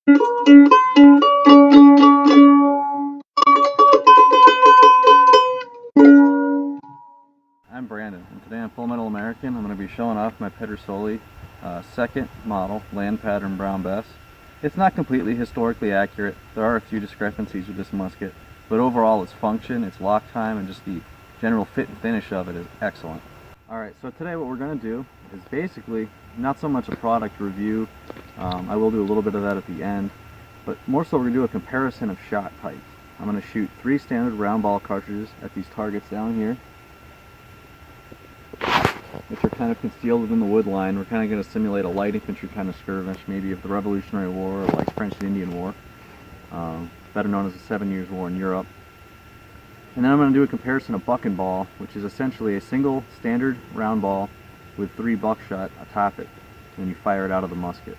I'm Brandon, and today on Full Metal American I'm going to be showing off my Pedersoli second model land pattern brown Bess. It's not completely historically accurate. There are a few discrepancies with this musket, but overall its function, its lock time, and just the general fit and finish of it is excellent. Alright, so today what we're going to do is basically not so much a product review. I will do a little bit of that at the end, but more so we're going to do a comparison of shot types. I'm going to shoot 3 standard round ball cartridges at these targets down here, which are kind of concealed within the wood line. We're kind of going to simulate a light infantry kind of skirmish, maybe of the Revolutionary War or like French and Indian War, better known as the 7 Years' War in Europe. And then I'm going to do a comparison of buck and ball, which is essentially a single standard round ball with 3 buckshot atop it, and you fire it out of the musket.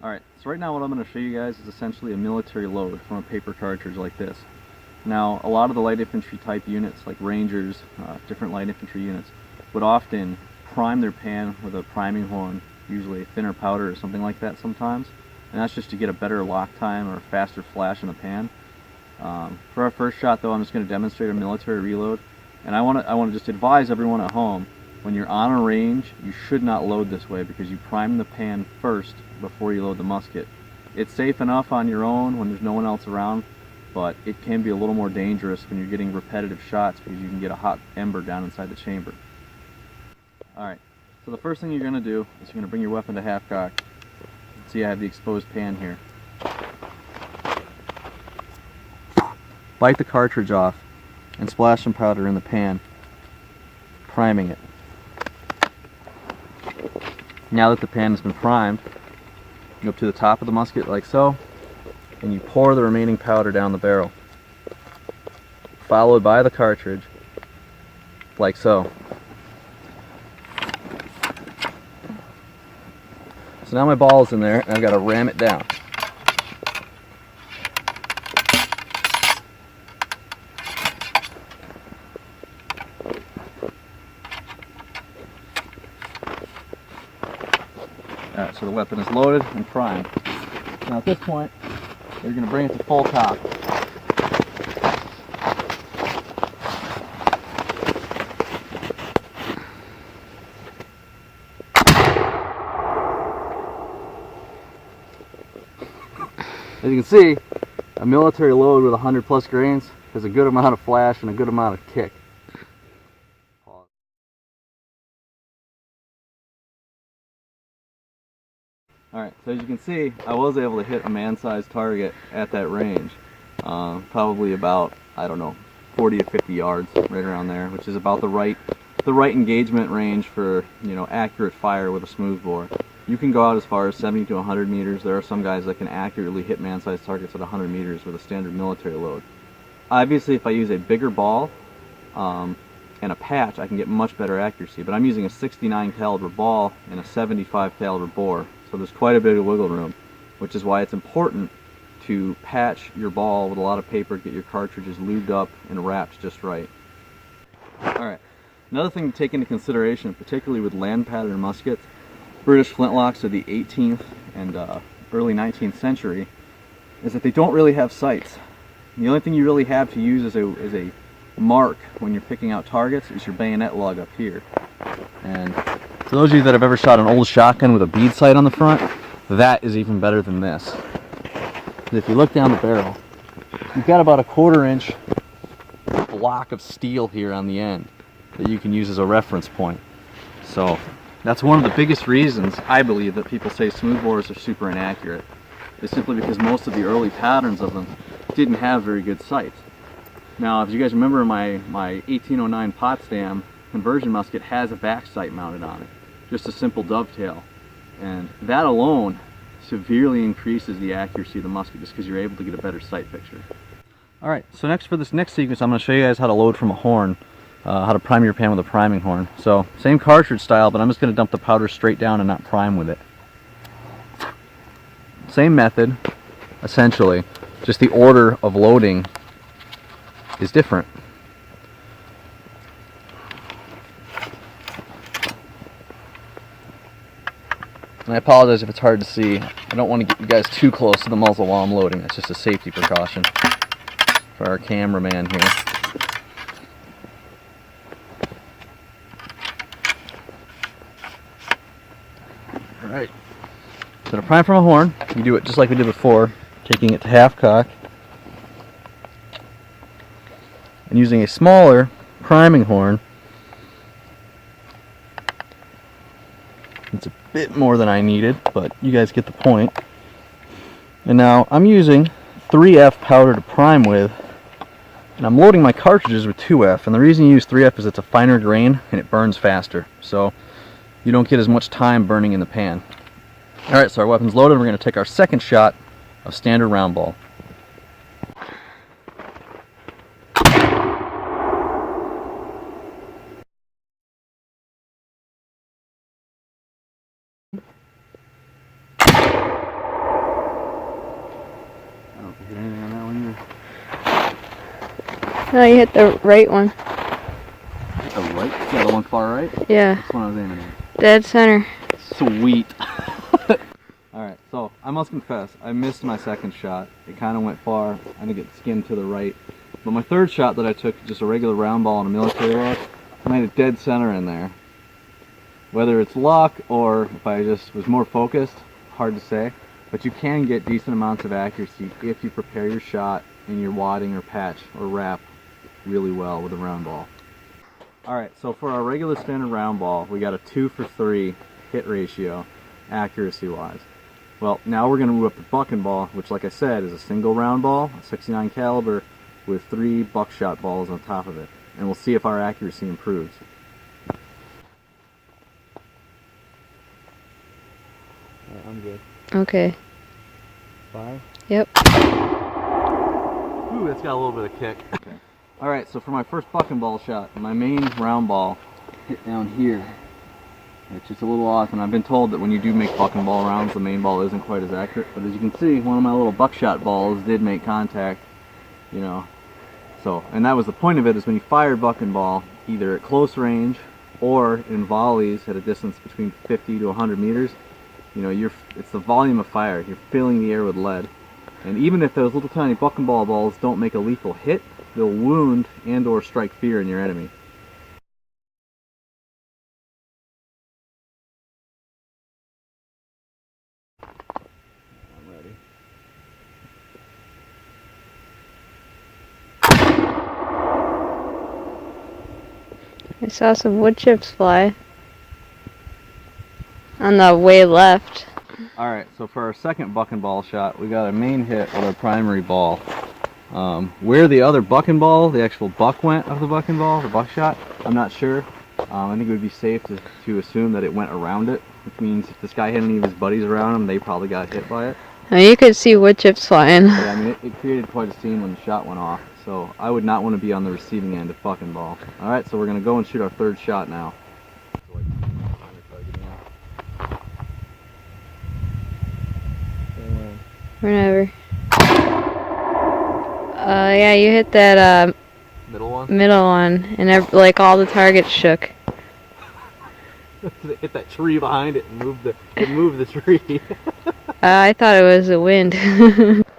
Alright, so right now what I'm going to show you guys is essentially a military load from a paper cartridge like this. Now, a lot of the light infantry type units, like Rangers, different light infantry units, would often prime their pan with a priming horn, usually a thinner powder or something like that sometimes, and that's just to get a better lock time or a faster flash in the pan. For our first shot though, I'm just going to demonstrate a military reload, and I want to just advise everyone at home, when you're on a range, you should not load this way because you prime the pan first before you load the musket. It's safe enough on your own when there's no one else around, but it can be a little more dangerous when you're getting repetitive shots because you can get a hot ember down inside the chamber. Alright, so the first thing you're going to do is you're going to bring your weapon to half cock. See, I have the exposed pan here. Bite the cartridge off and splash some powder in the pan, priming it. Now that the pan has been primed, you go up to the top of the musket like so, and you pour the remaining powder down the barrel, followed by the cartridge like so. So now my ball is in there, and I've got to ram it down. Alright, so the weapon is loaded and primed. Now at this point, you're going to bring it to full cock. As you can see, a military load with 100 plus grains has a good amount of flash and a good amount of kick. Alright, so as you can see, I was able to hit a man-sized target at that range. Probably about, I don't know, 40 to 50 yards, right around there, which is about the right engagement range for, you know, accurate fire with a smoothbore. You can go out as far as 70 to 100 meters. There are some guys that can accurately hit man-sized targets at 100 meters with a standard military load. Obviously, if I use a bigger ball and a patch, I can get much better accuracy, but I'm using a 69 caliber ball and a 75 caliber bore. So there's quite a bit of wiggle room, which is why it's important to patch your ball with a lot of paper, get your cartridges lubed up and wrapped just right. Alright, another thing to take into consideration, particularly with land pattern muskets, British flintlocks of the 18th and early 19th century, is that they don't really have sights. The only thing you really have to use as a mark when you're picking out targets is your bayonet lug up here. And for those of you that have ever shot an old shotgun with a bead sight on the front, that is even better than this. If you look down the barrel, you've got about a 1/4 inch block of steel here on the end that you can use as a reference point. So that's one of the biggest reasons I believe that people say smoothbores are super inaccurate. It's simply because most of the early patterns of them didn't have very good sights. Now, if you guys remember, my 1809 Potsdam conversion musket has a back sight mounted on it, just a simple dovetail, and that alone severely increases the accuracy of the musket just because you're able to get a better sight picture. Alright, so next for this next sequence I'm going to show you guys how to load from a horn, how to prime your pan with a priming horn. So same cartridge style, but I'm just going to dump the powder straight down and not prime with it. Same method, essentially, just the order of loading is different. And I apologize if it's hard to see. I don't want to get you guys too close to the muzzle while I'm loading. It's just a safety precaution for our cameraman here. Alright. So to prime from a horn, you do it just like we did before, taking it to half cock. And using a smaller priming horn. It's a bit more than I needed, but you guys get the point. And now I'm using 3F powder to prime with, and I'm loading my cartridges with 2F, and the reason you use 3F is it's a finer grain and it burns faster, so you don't get as much time burning in the pan. Alright, so our weapon's loaded. We're going to take our second shot of standard round ball. Anything on that one either. No, you hit the right one. The right? Yeah, the one far right? Yeah. That's one I was aiming at. Dead center. Sweet. Alright, so I must confess, I missed my second shot. It kind of went far. I think it skimmed to the right. But my third shot that I took, just a regular round ball and a military lock, I made a dead center in there. Whether it's luck or if I just was more focused, hard to say. But you can get decent amounts of accuracy if you prepare your shot and your wadding or patch or wrap really well with a round ball. Alright, so for our regular standard round ball, we got a 2 for 3 hit ratio, accuracy wise. Well, now we're going to move up to bucking ball, which like I said is a single round ball, a 69 caliber with 3 buckshot balls on top of it. And we'll see if our accuracy improves. Alright, I'm good. Okay. 5? Yep. Ooh, that's got a little bit of kick. Okay. Alright, so for my first bucking ball shot, my main round ball hit down here. It's just a little off, and I've been told that when you do make bucking ball rounds, the main ball isn't quite as accurate. But as you can see, one of my little buckshot balls did make contact, you know. So, and that was the point of it, is when you fire bucking ball, either at close range or in volleys at a distance between 50 to 100 meters, you know, it's the volume of fire. You're filling the air with lead. And even if those little tiny bucking ball balls don't make a lethal hit, they'll wound and or strike fear in your enemy. I'm ready. I saw some wood chips fly on the way left. Alright, so for our second bucking ball shot, we got a main hit with our primary ball. Where the other bucking ball, the actual buck went of the bucking ball, the buckshot, I'm not sure. I think it would be safe to assume that it went around it, which means if this guy had any of his buddies around him, they probably got hit by it. Now you could see wood chips flying. Yeah, I mean, it created quite a scene when the shot went off, so I would not want to be on the receiving end of bucking ball. Alright, so we're going to go and shoot our third shot now. Whenever. Yeah, you hit that Middle one? middle one, and like all the targets shook. It hit that tree behind it and moved the tree. I thought it was the wind.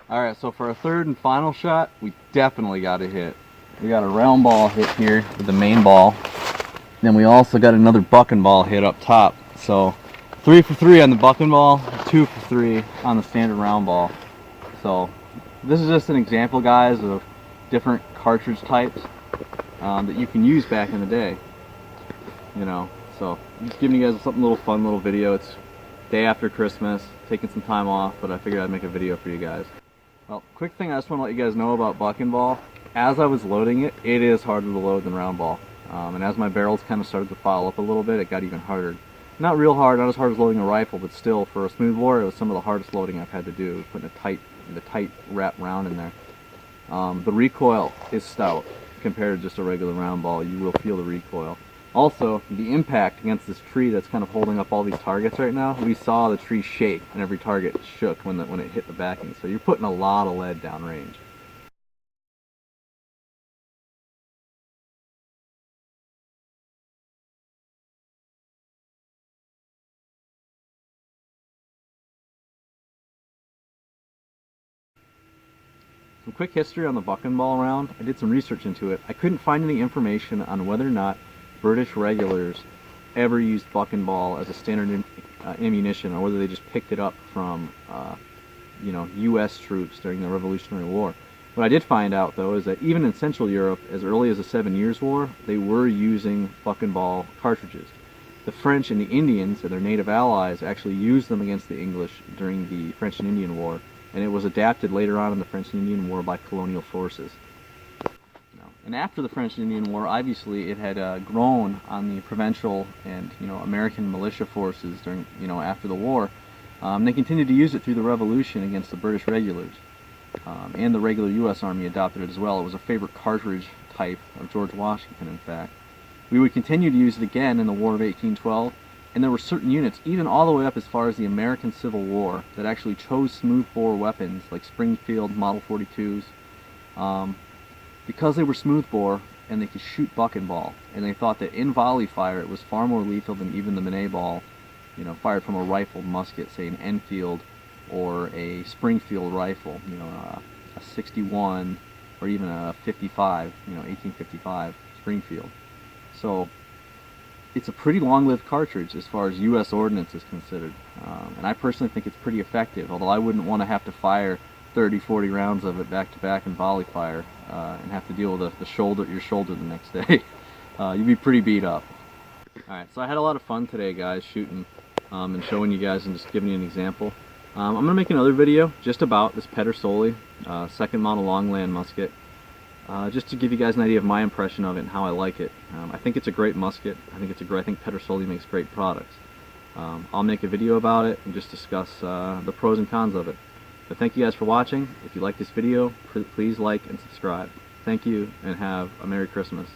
Alright, so for our third and final shot, we definitely got a hit. We got a round ball hit here with the main ball. Then we also got another bucking ball hit up top. So 3 for 3 on the bucking ball, 2 for 3 on the standard round ball. So this is just an example, guys, of different cartridge types that you can use back in the day. You know, so I'm just giving you guys something little fun, little video. It's day after Christmas, taking some time off, but I figured I'd make a video for you guys. Well, quick thing I just want to let you guys know about bucking ball. As I was loading it, it is harder to load than round ball. And as my barrels kind of started to file up a little bit, it got even harder. Not real hard, not as hard as loading a rifle, but still, for a smoothbore, it was some of the hardest loading I've had to do, putting the tight wrap round in there. The recoil is stout compared to just a regular round ball. You will feel the recoil. Also, the impact against this tree that's kind of holding up all these targets right now, we saw the tree shake and every target shook when it hit the backing. So you're putting a lot of lead downrange. Some quick history on the buckenball round. I did some research into it. I couldn't find any information on whether or not British regulars ever used buckenball as a standard ammunition, or whether they just picked it up from U.S. troops during the Revolutionary War. What I did find out, though, is that even in Central Europe, as early as the 7 Years' War, they were using buckenball cartridges. The French and the Indians and their native allies actually used them against the English during the French and Indian War, and it was adapted later on in the French and Indian War by colonial forces. And after the French and Indian War, obviously it had grown on the provincial and American militia forces during after the war. They continued to use it through the Revolution against the British regulars, and the regular U.S. Army adopted it as well. It was a favorite cartridge type of George Washington, in fact. We would continue to use it again in the War of 1812, and there were certain units, even all the way up as far as the American Civil War, that actually chose smoothbore weapons like Springfield Model 42s. Because they were smoothbore and they could shoot buckenball, and they thought that in volley fire it was far more lethal than even the Minet ball, fired from a rifled musket, say an Enfield or a Springfield rifle, a 61 or even a 55, 1855 Springfield. So it's a pretty long-lived cartridge as far as U.S. ordnance is considered, and I personally think it's pretty effective, although I wouldn't want to have to fire 30, 40 rounds of it back-to-back in volley fire and have to deal with your shoulder the next day. You'd be pretty beat up. Alright, so I had a lot of fun today, guys, shooting and showing you guys and just giving you an example. I'm going to make another video just about this Pedersoli second model Longland musket, just to give you guys an idea of my impression of it and how I like it. I think it's a great musket. I think Pedersoli makes great products. I'll make a video about it and just discuss the pros and cons of it. But thank you guys for watching. If you like this video, please like and subscribe. Thank you, and have a Merry Christmas.